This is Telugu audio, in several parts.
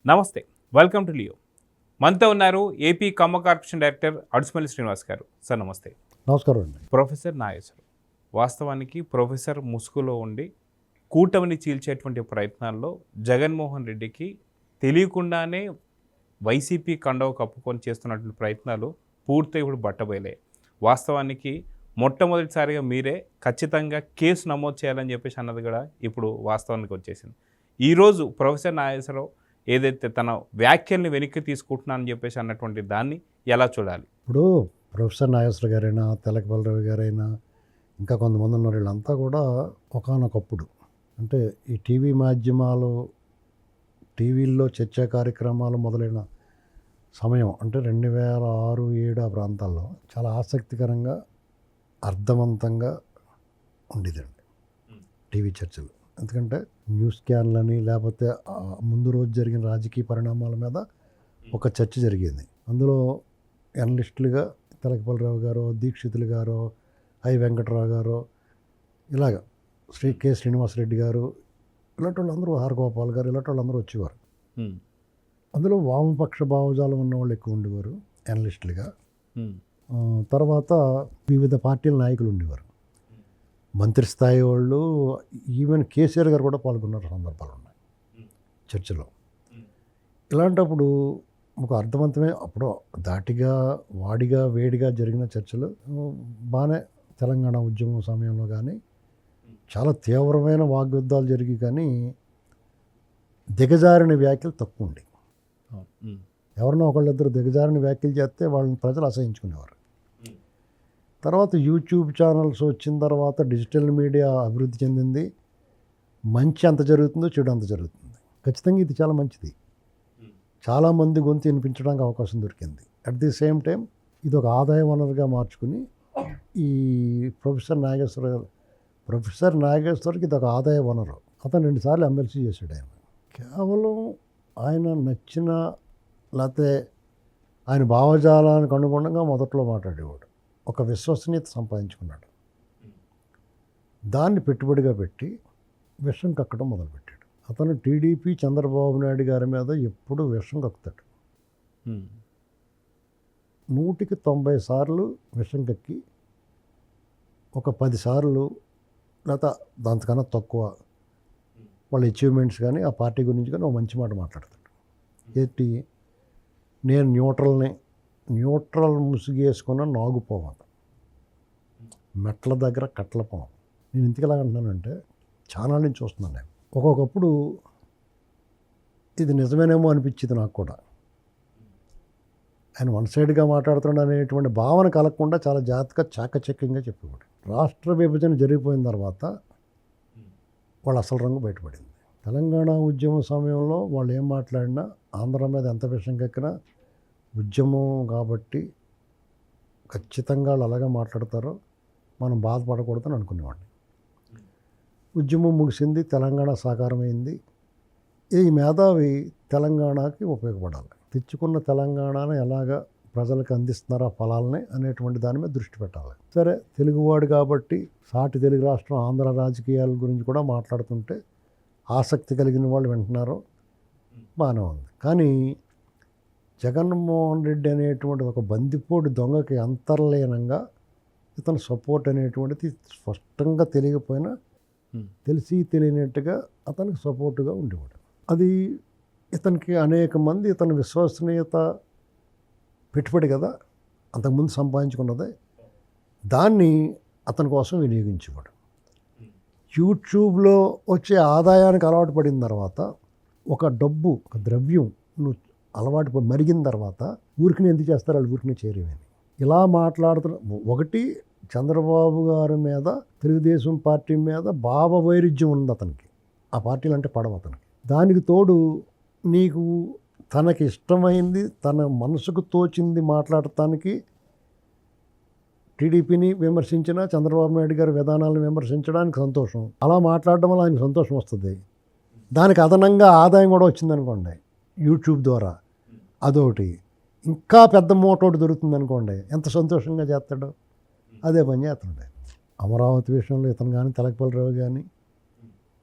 నమస్తే, వెల్కమ్ టు లియో. మనతో ఉన్నారు ఏపీ కమ్మ కార్పొరేషన్ డైరెక్టర్ అడుసుమల్లి శ్రీనివాస్ గారు. సార్ నమస్తే. నమస్కారం అండి. ప్రొఫెసర్ నాగేశ్వరరావు వాస్తవానికి ప్రొఫెసర్ ముసుగులో ఉండి కూటమిని చీల్చేటువంటి ప్రయత్నాల్లో జగన్మోహన్ రెడ్డికి తెలియకుండానే వైసీపీ కండవ కప్పుకొని చేస్తున్నటువంటి ప్రయత్నాలు పూర్తిగా ఇప్పుడు బట్టబయలే. వాస్తవానికి మొట్టమొదటిసారిగా మీరే ఖచ్చితంగా కేసు నమోదు చేయాలని చెప్పేసి అన్నది కూడా ఇప్పుడు వాస్తవానికి వచ్చేసింది. ఈరోజు ప్రొఫెసర్ నాగేశ్వరరావు ఏదైతే తన వ్యాఖ్యల్ని వెనక్కి తీసుకుంటున్నానని చెప్పేసి అన్నటువంటి దాన్ని ఎలా చూడాలి? ఇప్పుడు ప్రొఫెసర్ నాగేశ్వర గారైనా, తెలకపల్లిరావు గారైనా, ఇంకా కొంతమంది ఉన్నారు. వీళ్ళంతా కూడా ఒకానొకప్పుడు అంటే ఈ టీవీ మాధ్యమాలు, టీవీల్లో చర్చా కార్యక్రమాలు మొదలైన సమయం అంటే 2006, 2007 ఆ ప్రాంతాల్లో చాలా ఆసక్తికరంగా, అర్థవంతంగా ఉండేదండి టీవీ చర్చలు. ఎందుకంటే న్యూస్ క్యాన్లని లేకపోతే ముందు రోజు జరిగిన రాజకీయ పరిణామాల మీద ఒక చర్చ జరిగింది. అందులో ఎనలిస్టులుగా తెలకపల్లిరావు గారు, దీక్షితులు గారు, ఐ వెంకటరావు గారు, ఇలాగ కె శ్రీనివాసరెడ్డి గారు, ఇలాంటి వాళ్ళందరూ, హారగోపాల్ గారు, ఇలాంటి వాళ్ళందరూ వచ్చేవారు. అందులో వామపక్ష భావజాలం ఉన్న వాళ్ళు ఎక్కువ ఉండేవారు ఎనలిస్టులుగా. తర్వాత వివిధ పార్టీల నాయకులు ఉండేవారు, మంత్రి స్థాయి వాళ్ళు, ఈవెన్ కేసీఆర్ గారు కూడా పాల్గొన్నారు సందర్భాలు ఉన్నాయి చర్చలో. ఇలాంటప్పుడు ఒక అర్థవంతమే, అప్పుడు దాటిగా, వాడిగా, వేడిగా జరిగిన చర్చలు బాగానే. తెలంగాణ ఉద్యమం సమయంలో కానీ చాలా తీవ్రమైన వాగ్యుద్ధాలు జరిగి కానీ దిగజారిన వ్యాఖ్యలు తక్కువ ఉండి, ఎవరినో ఒకళ్ళిద్దరు దిగజారిన వ్యాఖ్యలు చేస్తే వాళ్ళని ప్రజలు అసహించుకునేవారు. తర్వాత యూట్యూబ్ ఛానల్స్ వచ్చిన తర్వాత డిజిటల్ మీడియా అభివృద్ధి చెందింది. మంచి అంత జరుగుతుందో చెడు అంత జరుగుతుంది. ఖచ్చితంగా ఇది చాలా మంచిది. చాలామంది గొంతు వినిపించడానికి అవకాశం దొరికింది. అట్ ది సేమ్ టైం ఇది ఒక ఆదాయ వనరుగా మార్చుకుని ఈ ప్రొఫెసర్ నాగేశ్వరకి ఇది ఒక ఆదాయ వనరు. అతను 2 సార్లు ఎమ్మెల్సీ చేశాడు. ఆయన కేవలం ఆయన నచ్చిన, లేకపోతే ఆయన భావజాలానికి అనుగుణంగా మొదట్లో మాట్లాడేవాడు. ఒక విశ్వసనీయత సంపాదించుకున్నాడు. దాన్ని పెట్టుబడిగా పెట్టి విషం కక్కడం మొదలుపెట్టాడు. అతను టీడీపీ చంద్రబాబు నాయుడు గారి మీద ఎప్పుడు విషం కక్కుతాడు. 100కి 90 సార్లు విషం కక్కి ఒక 10 సార్లు లేదా దాంతకన్నా తక్కువ వాళ్ళ అచీవ్మెంట్స్ కానీ ఆ పార్టీ గురించి కానీ ఒక మంచి మాట మాట్లాడతాడు. ఏంటి, నేను న్యూట్రల్ ముసుగేసుకున్న నాగుపోవం, మెట్ల దగ్గర కట్ల పోవం. నేను ఇంతకు ఎలాగంటున్నానంటే, చాలా నుంచి చూస్తున్నాను నేను. ఒక్కొక్కప్పుడు ఇది నిజమేనేమో అనిపించింది నాకు కూడా. ఆయన వన్ సైడ్గా మాట్లాడుతున్నాడు అనేటువంటి భావన కలగకుండా చాలా జాగ్రత్తగా, చాకచక్యంగా చెప్పేవాడు. రాష్ట్ర విభజన జరిగిపోయిన తర్వాత వాళ్ళు అసలు రంగు బయటపడింది. తెలంగాణ ఉద్యమం సమయంలో వాళ్ళు ఏం మాట్లాడినా, ఆంధ్ర మీద ఎంత విషయం కక్కినా, ఉద్యమం కాబట్టి ఖచ్చితంగా వాళ్ళు అలాగే మాట్లాడతారో, మనం బాధపడకూడదని అనుకునేవాడిని. ఉద్యమం ముగిసింది, తెలంగాణ సాకారమైంది. ఈ మేధావి తెలంగాణకి ఉపయోగపడాలి, తెచ్చుకున్న తెలంగాణను ఎలాగ ప్రజలకు అందిస్తున్నారు ఆ ఫలాలని అనేటువంటి దాని మీద దృష్టి పెట్టాలి. సరే, తెలుగువాడు కాబట్టి సాటి తెలుగు రాష్ట్రం ఆంధ్ర రాజకీయాల గురించి కూడా మాట్లాడుతుంటే ఆసక్తి కలిగిన వాళ్ళు వింటున్నారు, బాగానే ఉంది. కానీ జగన్మోహన్ రెడ్డి అనేటువంటి ఒక బందిపోటు దొంగకి అంతర్లీనంగా ఇతను సపోర్ట్ అనేటువంటిది స్పష్టంగా తెలియకపోయినా తెలిసి తెలియనట్టుగా అతనికి సపోర్టుగా ఉండేవాడు. అది ఇతనికి అనేక మంది ఇతని విశ్వసనీయత పెట్టుబడి కదా అంతకుముందు సంపాదించుకున్నదే, దాన్ని అతని కోసం వినియోగించేవాడు. యూట్యూబ్లో వచ్చే ఆదాయానికి అలవాటు పడిన తర్వాత ఒక డబ్బు, ఒక ద్రవ్యం నువ్వు అలవాటు మరిగిన తర్వాత ఊరికి ఎందుకు చేస్తారు, వాళ్ళు ఊరికి చేరేమని ఇలా మాట్లాడుతున్న. ఒకటి, చంద్రబాబు గారి మీద, తెలుగుదేశం పార్టీ మీద భావ వైరుధ్యం ఉంది అతనికి. ఆ పార్టీలు అంటే పడవ అతనికి. దానికి తోడు నీకు తనకి ఇష్టమైంది, తన మనసుకు తోచింది మాట్లాడటానికి టీడీపీని విమర్శించిన, చంద్రబాబు నాయుడు గారి విధానాలను విమర్శించడానికి సంతోషం. అలా మాట్లాడడం వల్ల ఆయనకు సంతోషం వస్తుంది. దానికి అదనంగా ఆదాయం కూడా వచ్చిందనుకోండి యూట్యూబ్ ద్వారా, అదొకటి. ఇంకా పెద్ద మూటోటి దొరుకుతుంది అనుకోండి, ఎంత సంతోషంగా చేస్తాడో అదే పని చేస్తుండే. అమరావతి విషయంలో ఇతను కానీ, తెలకపల్లిరావు కానీ,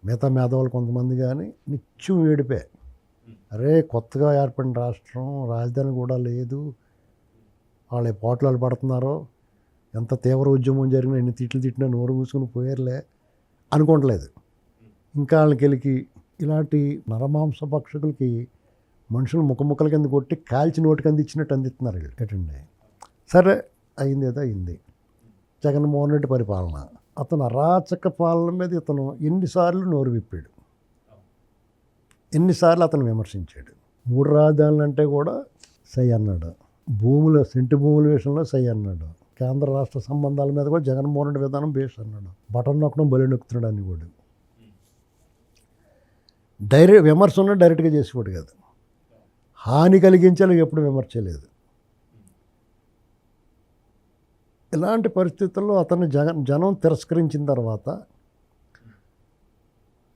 మిగతా మేధావులు కొంతమంది కానీ నిత్యం ఏడిపే. అరే కొత్తగా ఏర్పడిన రాష్ట్రం, రాజధాని కూడా లేదు, వాళ్ళు పోట్లాలు పడుతున్నారో, ఎంత తీవ్ర ఉద్యమం జరిగినా ఎన్ని తిట్లు తిట్టినా నోరు మూసుకుని పోయారులే అనుకోవట్లేదు. ఇంకా వాళ్ళకి ఇలాంటి నరమాంస భక్షకులకి మనుషులు ముఖముక్కల కింద కొట్టి కాల్చి నోటికి అందించినట్టు అందిస్తున్నారు వీళ్ళు. ఏంటండి, సరే అయింది ఏదో అయింది. జగన్మోహన్ రెడ్డి పరిపాలన, అతను అరాచక పాలన మీద ఇతను ఎన్నిసార్లు నోరు విప్పాడు, ఎన్నిసార్లు అతను విమర్శించాడు. 3 రాజధానులు అంటే కూడా సై అన్నాడు, సెంటు భూముల విషయంలో సై అన్నాడు, కేంద్ర రాష్ట్ర సంబంధాల మీద కూడా జగన్మోహన్ రెడ్డి విధానం బేస్ అన్నాడు. బటన్ నొక్కడం బలి నొక్కుతున్నాడు అని కూడా విమర్శ ఉన్న డైరెక్ట్గా చేసేవాడు కాదు. హాని కలిగించాలి ఎప్పుడు విమర్శలేదు. ఇలాంటి పరిస్థితుల్లో అతన్ని జనం తిరస్కరించిన తర్వాత,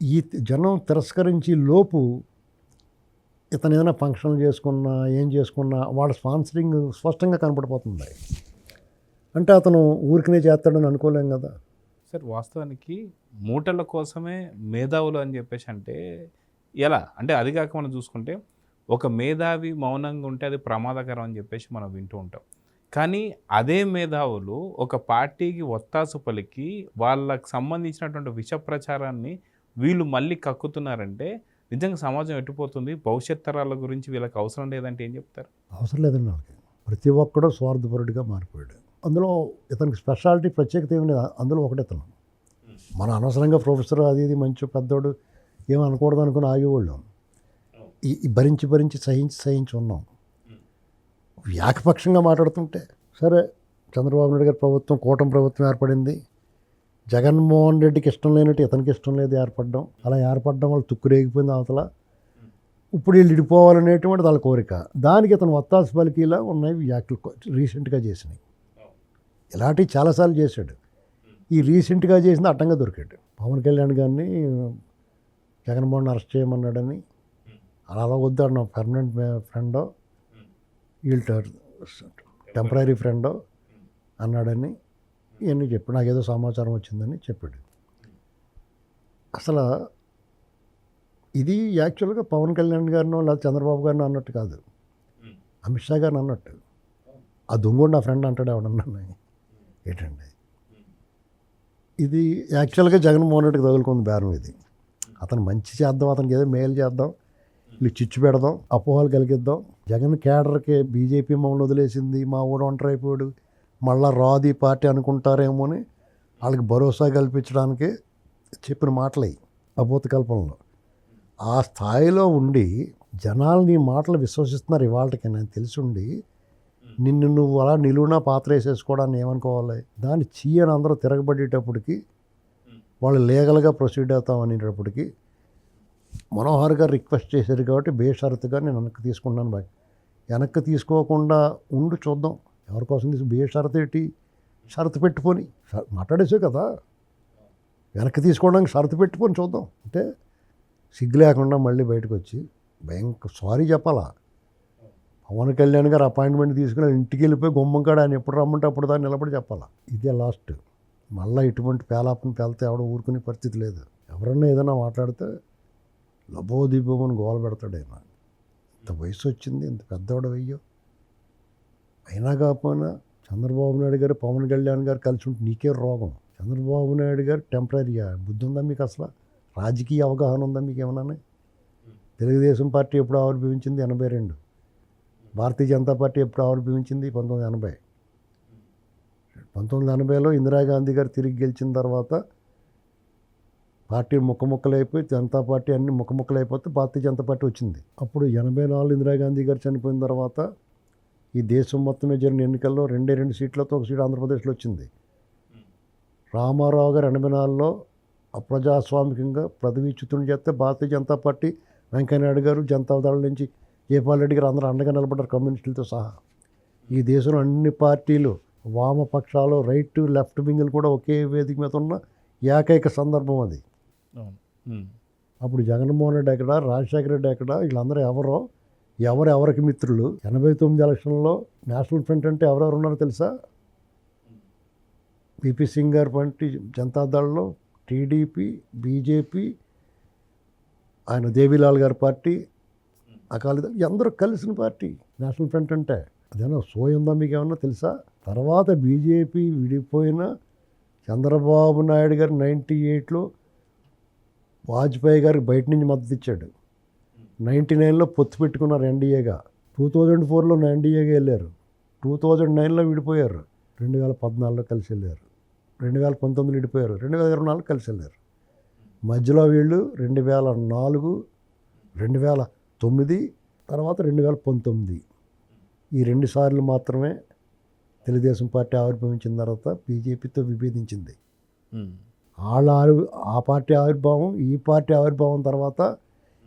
ఈ జనం తిరస్కరించి లోపు ఇతను ఏదైనా ఫంక్షన్లు చేసుకున్నా ఏం చేసుకున్నా వాళ్ళ స్పాన్సరింగ్ స్పష్టంగా కనపడిపోతుంది. అంటే అతను ఊరికనే చేస్తాడని అనుకోలేం కదా సార్. వాస్తవానికి మూటల కోసమే మేధావులు అని చెప్పేసి అంటే ఎలా అంటే, అది కాక మనం చూసుకుంటే ఒక మేధావి మౌనంగా ఉంటే అది ప్రమాదకరం అని చెప్పేసి మనం వింటూ ఉంటాం. కానీ అదే మేధావులు ఒక పార్టీకి ఒత్తాసు పలికి వాళ్ళకి సంబంధించినటువంటి విష ప్రచారాన్ని వీళ్ళు మళ్ళీ కక్కుతున్నారంటే నిజంగా సమాజం ఎట్టిపోతుంది? భవిష్యత్ తరాల గురించి వీళ్ళకి అవసరం లేదంటే ఏం చెప్తారు? అవసరం లేదండి. వాళ్ళకి ప్రతి ఒక్కడూ స్వార్థపరుడిగా మారిపోయాడు. అందులో ఇతనికి స్పెషాలిటీ ప్రత్యేకత ఏమి లేదు. అందులో ఒకటి ఇతను మన అనవసరంగా ప్రొఫెసర్ అది ఇది మంచి పెద్దోడు ఏమనకూడదు అనుకుని ఆగేవాళ్ళం. ఈ భరించి సహించి ఉన్నాం. ఏకపక్షంగా మాట్లాడుతుంటే సరే, చంద్రబాబు నాయుడు గారి ప్రభుత్వం, కూటమి ప్రభుత్వం ఏర్పడింది. జగన్మోహన్ రెడ్డికి ఇష్టం లేనట్టు ఇతనికి ఇష్టం లేదు ఏర్పడడం. అలా ఏర్పడడం వల్ల తుక్కురేగిపోయింది అవతల. ఇప్పుడు వీళ్ళు విడిపోవాలనేటువంటి వాళ్ళ కోరిక. దానికి ఇతను ఒత్తాసు పలికిలా ఉన్నాయి వ్యాఖ్యలు రీసెంట్గా చేసినాయి. ఇలాంటివి చాలాసార్లు చేశాడు. ఈ రీసెంట్గా చేసింది అడ్డంగా దొరికాడు. పవన్ కళ్యాణ్ గారిని జగన్మోహన్ అరెస్ట్ చేయమన్నాడని, అలా వద్దాడు, నా పర్మనెంట్ ఫ్రెండో వీళ్ళు టెంపరీ ఫ్రెండో అన్నాడని ఇవన్నీ చెప్పాడు. నాకేదో సమాచారం వచ్చిందని చెప్పాడు. అసలు ఇది యాక్చువల్గా పవన్ కళ్యాణ్ గారినో లేదా చంద్రబాబు గారినో అన్నట్టు కాదు, అమిత్ షా గారిని అన్నట్టు. ఆ దొంగోడు నా ఫ్రెండ్ అంటాడు ఎవడన్నా. ఏంటండి ఇది? యాక్చువల్గా జగన్మోహన్ రెడ్డికి తగులుకుంది బేరం ఇది. అతను మంచి చేద్దాం, అతనికి ఏదో మేలు చేద్దాం, వీళ్ళు చిచ్చు పెడదాం, అపోహలు కలిగిద్దాం. జగన్ కేడర్కి బీజేపీ మమ్మల్ని వదిలేసింది, మా ఊడు ఒంటరి అయిపోయాడు, మళ్ళా రాదు ఈ పార్టీ అనుకుంటారేమో అని వాళ్ళకి భరోసా కల్పించడానికి చెప్పిన మాటలే అభూత కల్పనలో. ఆ స్థాయిలో ఉండి జనాలు నీ మాటలు విశ్వసిస్తున్నారు ఇవాళకి. నేను తెలిసి ఉండి నిన్ను నువ్వు అలా నిలువునా పాత్ర వేసేసుకోవడాన్ని ఏమనుకోవాలి? దాన్ని చీయని అందరూ తిరగబడేటప్పటికి వాళ్ళు లీగల్గా ప్రొసీడ్ అవుతాం అనేటప్పటికి మనోహర్ గారు రిక్వెస్ట్ చేశారు కాబట్టి బేషరతుగా నేను వెనక్కి తీసుకున్నాను. బాయ్, వెనక్కి తీసుకోకుండా ఉండి చూద్దాం ఎవరికోసం బేషరతు ఏంటి, షరతు పెట్టుకొని మాట్లాడేసే కదా, వెనక్కి తీసుకోవడానికి షరతు పెట్టుకొని చూద్దాం అంటే సిగ్గు లేకుండా మళ్ళీ బయటకు వచ్చి సారీ చెప్పాలా. పవన్ కళ్యాణ్ గారు అపాయింట్మెంట్ తీసుకుని ఇంటికి వెళ్ళిపోయి గుమ్మంకాడ ఆయన ఎప్పుడు రమ్మంటే అప్పుడు దాన్ని నిలబడి చెప్పాలా. ఇదే లాస్ట్. మళ్ళీ ఇటువంటి పేలాపని పేలితే ఎవడో ఊరుకునే పరిస్థితి లేదు. ఎవరన్నా ఏదైనా మాట్లాడితే లబోదీపమని గోల పెడతాడు ఆయన. ఇంత వయసు వచ్చింది, ఇంత పెద్దవాడు వెయ్యో అయినా కాకపోయినా చంద్రబాబు నాయుడు గారు పవన్ కళ్యాణ్ గారు కలిసి ఉంటే నీకే రోగం. చంద్రబాబు నాయుడు గారు టెంపరీగా బుద్ధి ఉందా మీకు? అసలు రాజకీయ అవగాహన ఉందా మీకు ఏమన్నా? తెలుగుదేశం పార్టీ ఎప్పుడు ఆవిర్భవించింది? 82. భారతీయ జనతా పార్టీ ఎప్పుడు ఆవిర్భవించింది? 1980. 1980లో ఇందిరాగాంధీ గారు తిరిగి గెలిచిన తర్వాత పార్టీ ముక్కముక్కలైపోయి జనతా పార్టీ అన్ని ముక్కముక్కలైపోతే భారతీయ జనతా పార్టీ వచ్చింది. అప్పుడు 84 ఇందిరాగాంధీ గారు చనిపోయిన తర్వాత ఈ దేశం మొత్తమే జరిగిన ఎన్నికల్లో 2 సీట్లతో ఒక సీట్ ఆంధ్రప్రదేశ్లో వచ్చింది. రామారావు గారు 84లో అప్రజాస్వామికంగా పదవీచ్యుతుని చేస్తే భారతీయ జనతా పార్టీ వెంకయ్యనాయుడు గారు జనతాదళం నుంచి జయపాల్ రెడ్డి గారు అందరూ అండగా నిలబడ్డారు కమ్యూనిస్టులతో సహా. ఈ దేశంలో అన్ని పార్టీలు వామపక్షాలు రైట్ లెఫ్ట్ వింగ్లు కూడా ఒకే వేదిక మీద ఉన్న ఏకైక సందర్భం అది. అప్పుడు జగన్మోహన్ రెడ్డి ఎక్కడ, రాజశేఖర రెడ్డి ఎక్కడ, వీళ్ళందరూ ఎవరికి మిత్రులు? 89 ఎలక్షన్లో నేషనల్ ఫ్రంట్ అంటే ఎవరెవరు ఉన్నారో తెలుసా? పిపి సింగ్ గారి పార్టీ జనతాదళ్లో, టీడీపీ, బీజేపీ, ఆయన దేవీలాల్ గారి పార్టీ, అకాలీదళ్ అందరూ కలిసిన పార్టీ నేషనల్ ఫ్రంట్ అంటే. అదేనా సోయుందా మీకు ఏమన్నా తెలుసా? తర్వాత బీజేపీ విడిపోయిన చంద్రబాబు నాయుడు గారు 98లో వాజ్పేయి గారికి బయట నుంచి మద్దతు ఇచ్చాడు. 99లో పొత్తు పెట్టుకున్నారు ఎన్డీఏగా. 2004లో ఎన్డీఏగా వెళ్ళారు. 2009లో విడిపోయారు. 2014లో కలిసి వెళ్ళారు. 2019లో విడిపోయారు. 2024 కలిసి వెళ్ళారు. మధ్యలో వీళ్ళు 2004, 2009 తర్వాత 2019 ఈ 2 సార్లు మాత్రమే తెలుగుదేశం పార్టీ ఆవిర్భవించిన తర్వాత బీజేపీతో విభేదించింది. ఆ పార్టీ ఆవిర్భావం ఈ పార్టీ ఆవిర్భావం తర్వాత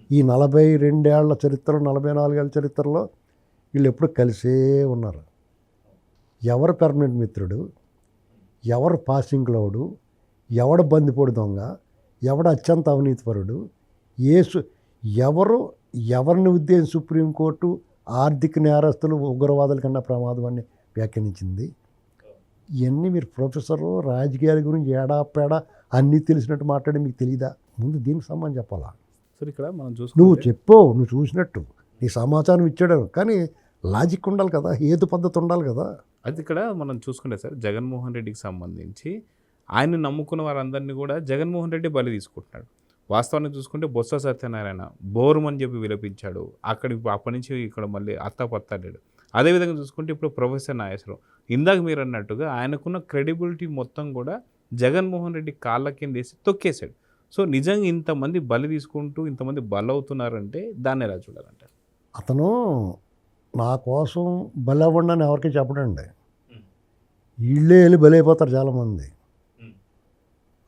ఈ 42 ఏళ్ల చరిత్ర 44 ఏళ్ల చరిత్రలో వీళ్ళు ఎప్పుడు కలిసే ఉన్నారు. ఎవరు పర్మనెంట్ మిత్రుడు, ఎవరు పాసింగ్ క్లౌడు, ఎవడు బందిపోడు దొంగ, ఎవడు అత్యంత అవినీతిపరుడు, ఎవరిని ఉద్దేశించి సుప్రీంకోర్టు ఆర్థిక నేరస్తులు ఉగ్రవాదుల కన్నా ప్రమాదం అని వ్యాఖ్యానించింది. ఇవన్నీ మీరు ప్రొఫెసరు రాజకీయాల గురించి ఏడాపేడా అన్నీ తెలిసినట్టు మాట్లాడి మీకు తెలీదా? ముందు దీనికి సమాధానం చెప్పాలా? సరే, ఇక్కడ మనం నువ్వు చెప్పావు, నువ్వు చూసినట్టు నీ సమాచారం ఇచ్చాడు, కానీ లాజిక్ ఉండాలి కదా, ఏదు పద్ధతి ఉండాలి కదా. అది ఇక్కడ మనం చూసుకుంటే సార్, జగన్మోహన్ రెడ్డికి సంబంధించి ఆయన నమ్ముకున్న వారందరినీ కూడా జగన్మోహన్ రెడ్డి బలి తీసుకుంటున్నాడు. వాస్తవాన్ని చూసుకుంటే బొత్స సత్యనారాయణ బోరుమని చెప్పి విలపించాడు. అప్పటి నుంచి ఇక్కడ మళ్ళీ అత్తాపత్తాలేడు. అదేవిధంగా చూసుకుంటే ఇప్పుడు ప్రొఫెసర్ నాగేశ్వరరావు, ఇందాక మీరు అన్నట్టుగా ఆయనకున్న క్రెడిబిలిటీ మొత్తం కూడా జగన్మోహన్ రెడ్డి కాళ్ళ కింద వేసి తొక్కేశాడు. సో నిజంగా ఇంతమంది బలి తీసుకుంటూ ఇంతమంది బలవుతున్నారంటే దాన్ని ఎలా చూడాలంటారు? అతను నా కోసం బలవ్వండి అని ఎవరికి చెప్పడండి. వీళ్ళే వెళ్ళి బలైపోతారు చాలామంది.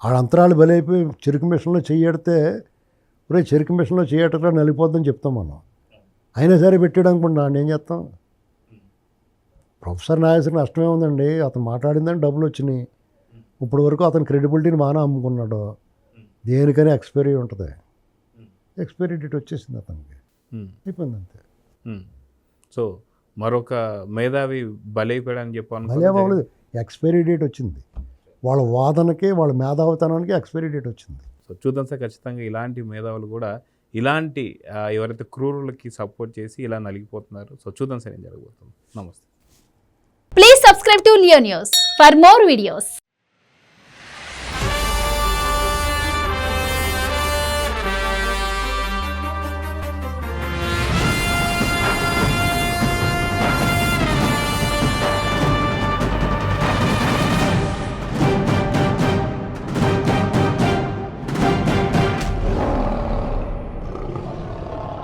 ఆడంతరాలు బలైపోయి చెరుకు మిషన్లో చెయ్యడితే చెరుకు మిషన్లో చేయటంలో నలిపోద్దని చెప్తాం మనం. అయినా సరే పెట్టాడు అనుకుంటా, ఏం చేస్తాం? ప్రొఫెసర్ నాగేశ్వరరావు నష్టమే ఉందండి. అతను మాట్లాడిందని డబ్బులు వచ్చినాయి. ఇప్పటి వరకు అతని క్రెడిబిలిటీని బాగా అమ్ముకున్నాడు. దేనికని ఎక్స్పైరీ ఉంటుంది. ఎక్స్పైరీ డేట్ వచ్చేసింది అతనికి, అయిపోయింది అంతే. సో మరొక మేధావి బలైపోయాడని చెప్పాను. బలైపోలేదు, ఎక్స్పైరీ డేట్ వచ్చింది. వాళ్ళ వాదనకి వాళ్ళ మేధావితనానికి ఎక్స్పైరీ డేట్ వచ్చింది. సో చూద్దాం సార్, ఖచ్చితంగా ఇలాంటి మేధావులు కూడా ఇలాంటి ఎవరైతే క్రూరులకి సపోర్ట్ చేసి ఇలా నలిగిపోతున్నారు. సో చూద్దాం సార్ ఏం జరగబోతుంది. నమస్తే. Please subscribe to Leo News for more videos.